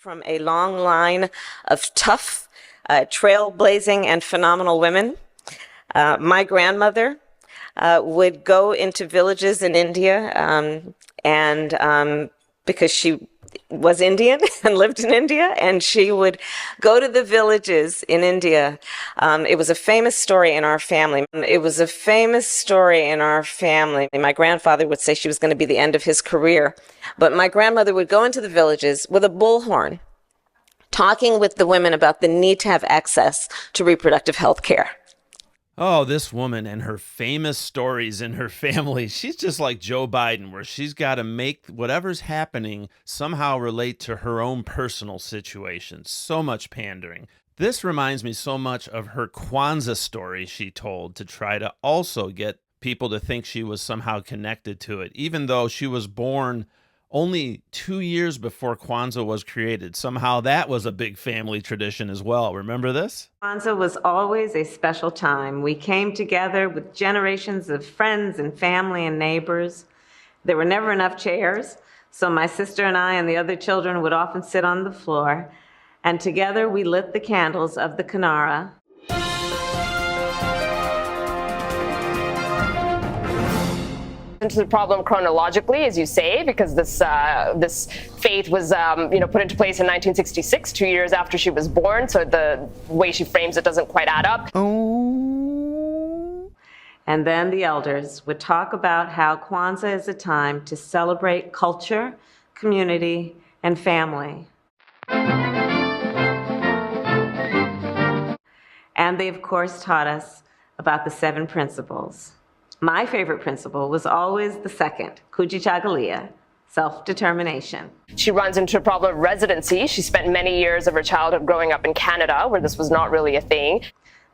from a long line of tough, trailblazing and phenomenal women. My grandmother would go into villages in India, because she was Indian and lived in India, and she would go to the villages in India. It was a famous story in our family. My grandfather would say she was going to be the end of his career, but my grandmother would go into the villages with a bullhorn, talking with the women about the need to have access to reproductive health care. Oh, this woman and her famous stories in her family. She's just like Joe Biden, where she's got to make whatever's happening somehow relate to her own personal situation. So much pandering. This reminds me so much of her Kwanzaa story she told to try to also get people to think she was somehow connected to it, even though she was born only 2 years before Kwanzaa was created. Somehow that was a big family tradition as well. Remember this? Kwanzaa was always a special time. We came together with generations of friends and family and neighbors. There were never enough chairs, so my sister and I and the other children would often sit on the floor, and together we lit the candles of the Kinara. Into the problem chronologically, as you say, because this faith was put into place in 1966, 2 years after she was born. So the way she frames it doesn't quite add up. And then the elders would talk about how Kwanzaa is a time to celebrate culture, community, and family. And they, of course, taught us about the 7 principles. My favorite principle was always the second, Kujichagulia, self-determination. She runs into a problem of residency. She spent many years of her childhood growing up in Canada, where this was not really a thing.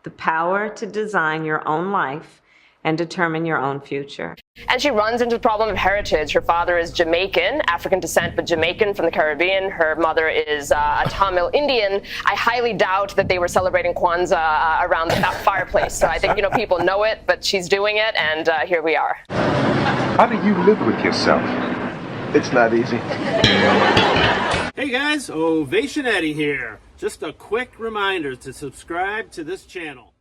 The power to design your own life and determine your own future. And she runs into the problem of heritage. Her father is Jamaican, African descent, but Jamaican from the Caribbean. Her mother is a Tamil Indian. I highly doubt that they were celebrating Kwanzaa around that fireplace. So I think, people know it, but she's doing it, and here we are. How do you live with yourself? It's not easy. Hey guys, Ovation Eddie here. Just a quick reminder to subscribe to this channel.